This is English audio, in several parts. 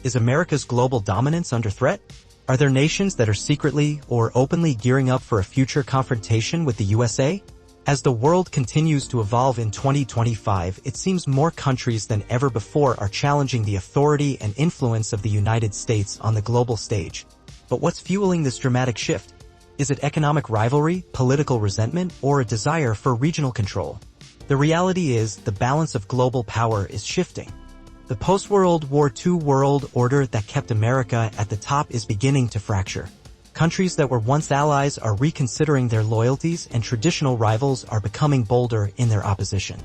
Is America's global dominance under threat? Are there nations that are secretly or openly gearing up for a future confrontation with the USA? As the world continues to evolve in 2025, it seems more countries than ever before are challenging the authority and influence of the United States on the global stage. But what's fueling this dramatic shift? Is it economic rivalry, political resentment, or a desire for regional control? The reality is, the balance of global power is shifting. The post-World War II world order that kept America at the top is beginning to fracture. Countries that were once allies are reconsidering their loyalties, and traditional rivals are becoming bolder in their opposition.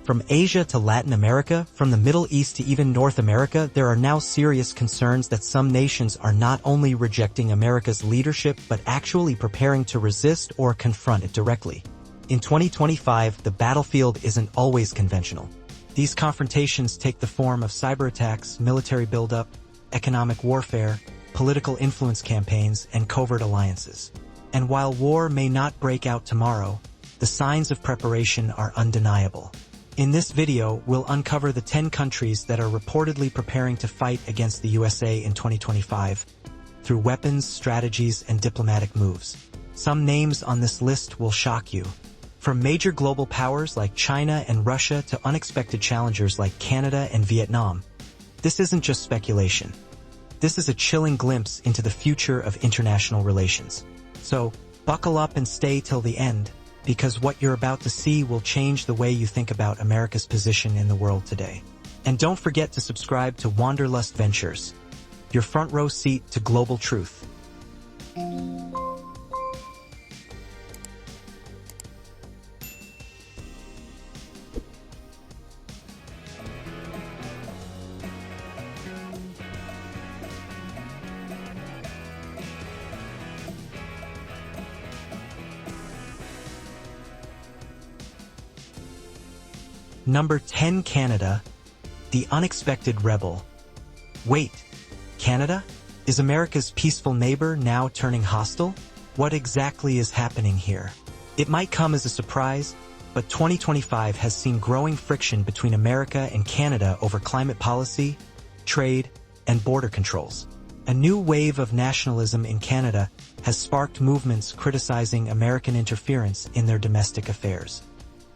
From Asia to Latin America, from the Middle East to even North America, there are now serious concerns that some nations are not only rejecting America's leadership but actually preparing to resist or confront it directly. In 2025, the battlefield isn't always conventional. These confrontations take the form of cyber attacks, military buildup, economic warfare, political influence campaigns, and covert alliances. And while war may not break out tomorrow, the signs of preparation are undeniable. In this video, we'll uncover the 10 countries that are reportedly preparing to fight against the USA in 2025 through weapons, strategies, and diplomatic moves. Some names on this list will shock you. From major global powers like China and Russia to unexpected challengers like Canada and Vietnam. This isn't just speculation. This is a chilling glimpse into the future of international relations. So, buckle up and stay till the end, because what you're about to see will change the way you think about America's position in the world today. And don't forget to subscribe to Wanderlust Ventures, your front row seat to global truth. Number 10. Canada, the unexpected rebel. Wait, Canada? Is America's peaceful neighbor now turning hostile? What exactly is happening here? It might come as a surprise, but 2025 has seen growing friction between America and Canada over climate policy, trade, and border controls. A new wave of nationalism in Canada has sparked movements criticizing American interference in their domestic affairs.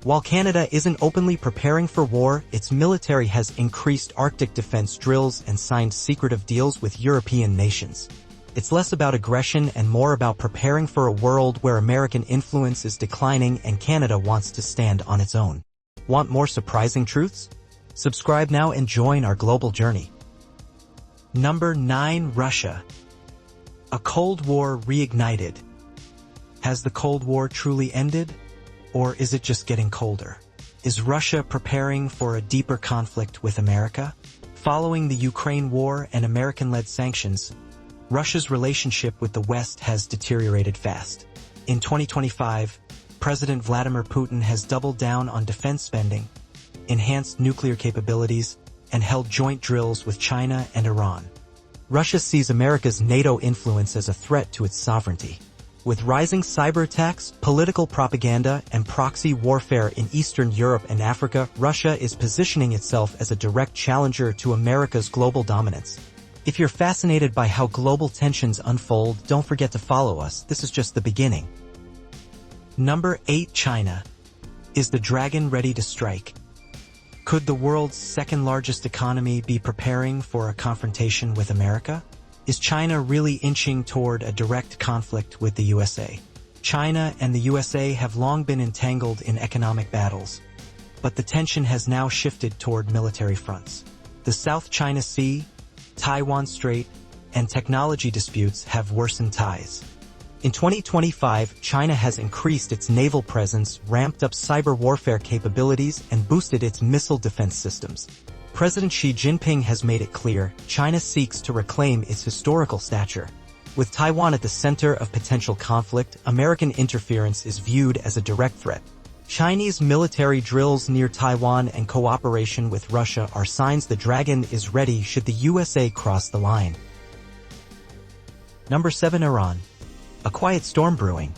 While Canada isn't openly preparing for war, its military has increased Arctic defense drills and signed secretive deals with European nations. It's less about aggression and more about preparing for a world where American influence is declining and Canada wants to stand on its own. Want more surprising truths? Subscribe now and join our global journey. Number 9. Russia. A Cold War reignited. Has the Cold War truly ended? Or is it just getting colder? Is Russia preparing for a deeper conflict with America? Following the Ukraine war and American-led sanctions, Russia's relationship with the West has deteriorated fast. In 2025, President Vladimir Putin has doubled down on defense spending, enhanced nuclear capabilities, and held joint drills with China and Iran. Russia sees America's NATO influence as a threat to its sovereignty. With rising cyber attacks, political propaganda, and proxy warfare in Eastern Europe and Africa, Russia is positioning itself as a direct challenger to America's global dominance. If you're fascinated by how global tensions unfold, don't forget to follow us. This is just the beginning. Number 8. China. Is the dragon ready to strike? Could the world's second-largest economy be preparing for a confrontation with America? Is China really inching toward a direct conflict with the USA? China and the USA have long been entangled in economic battles, but the tension has now shifted toward military fronts. The South China Sea, Taiwan Strait, and technology disputes have worsened ties. In 2025, China has increased its naval presence, ramped up cyber warfare capabilities, and boosted its missile defense systems. President Xi Jinping has made it clear China seeks to reclaim its historical stature. With Taiwan at the center of potential conflict, American interference is viewed as a direct threat. Chinese military drills near Taiwan and cooperation with Russia are signs the dragon is ready should the USA cross the line. Number 7. Iran. A quiet storm brewing.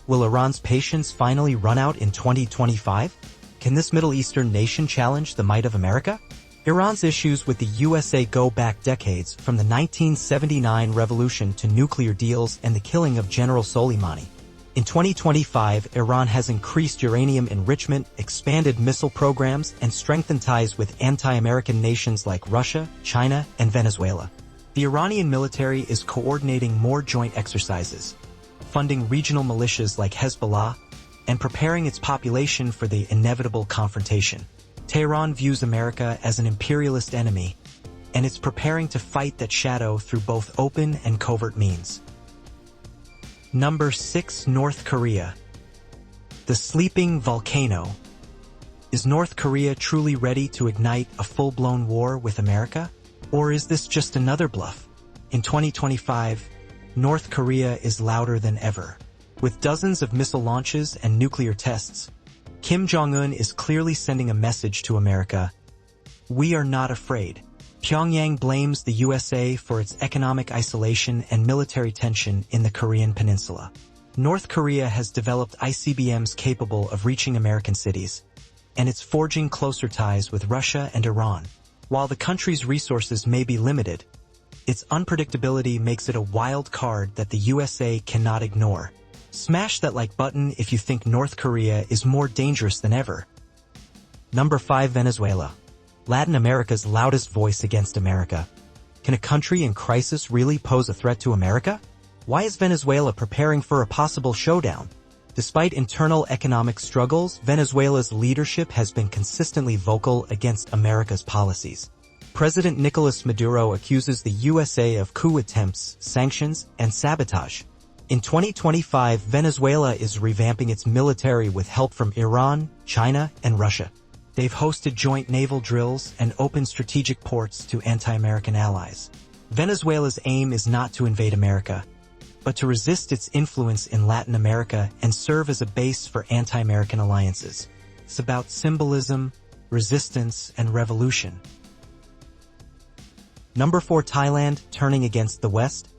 Will Iran's patience finally run out in 2025? Can this Middle Eastern nation challenge the might of America? Iran's issues with the USA go back decades, from the 1979 revolution to nuclear deals and the killing of General Soleimani. In 2025, Iran has increased uranium enrichment, expanded missile programs, and strengthened ties with anti-American nations like Russia, China, and Venezuela. The Iranian military is coordinating more joint exercises, funding regional militias like Hezbollah, and preparing its population for the inevitable confrontation. Tehran views America as an imperialist enemy, and it's preparing to fight that shadow through both open and covert means. Number 6. North Korea. The sleeping volcano. Is North Korea truly ready to ignite a full-blown war with America? Or is this just another bluff? In 2025, North Korea is louder than ever. With dozens of missile launches and nuclear tests, Kim Jong-un is clearly sending a message to America. We are not afraid. Pyongyang blames the USA for its economic isolation and military tension in the Korean peninsula. North Korea has developed ICBMs capable of reaching American cities, and it's forging closer ties with Russia and Iran. While the country's resources may be limited, its unpredictability makes it a wild card that the USA cannot ignore. Smash that like button if you think North Korea is more dangerous than ever. Number 5. Venezuela. Latin America's loudest voice against America. Can a country in crisis really pose a threat to America? Why is Venezuela preparing for a possible showdown? Despite internal economic struggles, Venezuela's leadership has been consistently vocal against America's policies. President Nicolas Maduro accuses the USA of coup attempts, sanctions, and sabotage. In 2025, Venezuela is revamping its military with help from Iran, China, and Russia. They've hosted joint naval drills and opened strategic ports to anti-American allies. Venezuela's aim is not to invade America, but to resist its influence in Latin America and serve as a base for anti-American alliances. It's about symbolism, resistance, and revolution. Number 4. Thailand, turning against the West.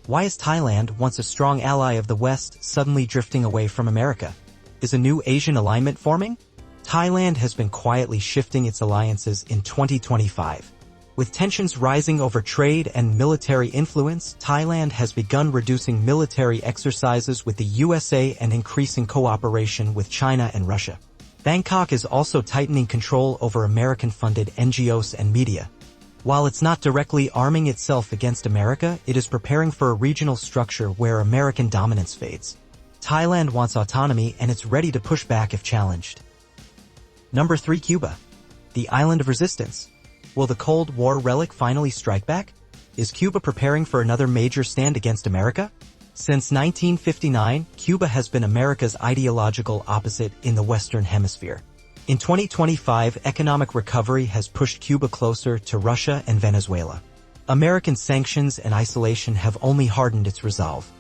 Why is Thailand, once a strong ally of the West, suddenly drifting away from America? Is a new Asian alignment forming? Thailand has been quietly shifting its alliances in 2025. With tensions rising over trade and military influence, Thailand has begun reducing military exercises with the USA and increasing cooperation with China and Russia. Bangkok is also tightening control over American-funded NGOs and media. While it's not directly arming itself against America, it is preparing for a regional structure where American dominance fades. Thailand wants autonomy, and it's ready to push back if challenged. Number 3. Cuba. The island of resistance. Will the Cold War relic finally strike back? Is Cuba preparing for another major stand against America? Since 1959, Cuba has been America's ideological opposite in the Western Hemisphere. In 2025, economic recovery has pushed Cuba closer to Russia and Venezuela. American sanctions and isolation have only hardened its resolve.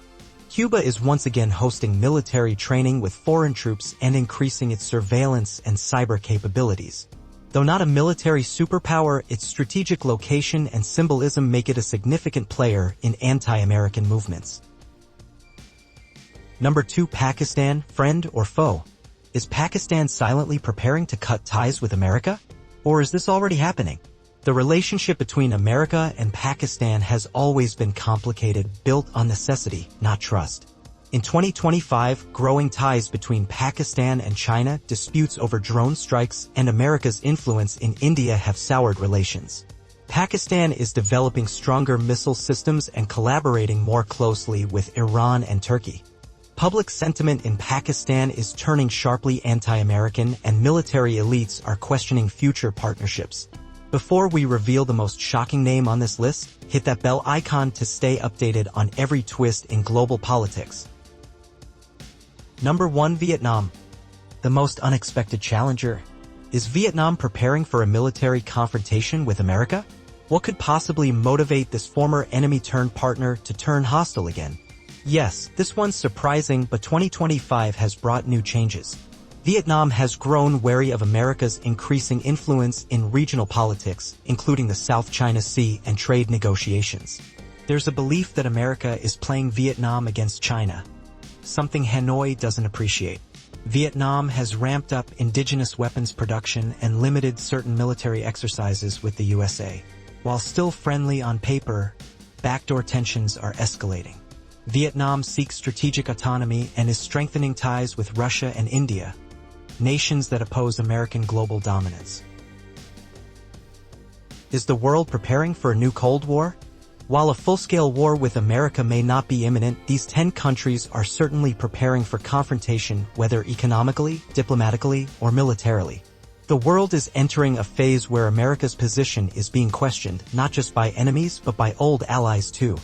Cuba is once again hosting military training with foreign troops and increasing its surveillance and cyber capabilities. Though not a military superpower, its strategic location and symbolism make it a significant player in anti-American movements. Number 2. Pakistan, friend or foe? Is Pakistan silently preparing to cut ties with America? Or is this already happening? The relationship between America and Pakistan has always been complicated, built on necessity, not trust. In 2025, growing ties between Pakistan and China, disputes over drone strikes, and America's influence in India have soured relations. Pakistan is developing stronger missile systems and collaborating more closely with Iran and Turkey. Public sentiment in Pakistan is turning sharply anti-American, and military elites are questioning future partnerships. Before we reveal the most shocking name on this list, hit that bell icon to stay updated on every twist in global politics. Number 1. Vietnam. The most unexpected challenger. Is Vietnam preparing for a military confrontation with America? What could possibly motivate this former enemy-turned-partner to turn hostile again? Yes, this one's surprising, but 2025 has brought new changes. Vietnam has grown wary of America's increasing influence in regional politics, including the South China Sea and trade negotiations. There's a belief that America is playing Vietnam against China, something Hanoi doesn't appreciate. Vietnam has ramped up indigenous weapons production and limited certain military exercises with the USA. While still friendly on paper, backdoor tensions are escalating. Vietnam seeks strategic autonomy and is strengthening ties with Russia and India, nations that oppose American global dominance. Is the world preparing for a new Cold War? While a full-scale war with America may not be imminent, these 10 countries are certainly preparing for confrontation, whether economically, diplomatically, or militarily. The world is entering a phase where America's position is being questioned, not just by enemies, but by old allies too.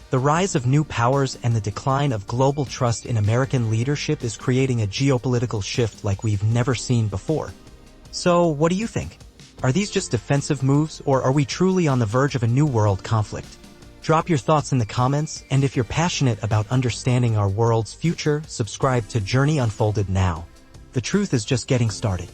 The rise of new powers and the decline of global trust in American leadership is creating a geopolitical shift like we've never seen before. So, what do you think? Are these just defensive moves, or are we truly on the verge of a new world conflict? Drop your thoughts in the comments, and if you're passionate about understanding our world's future, subscribe to Journey Unfolded now. The truth is just getting started.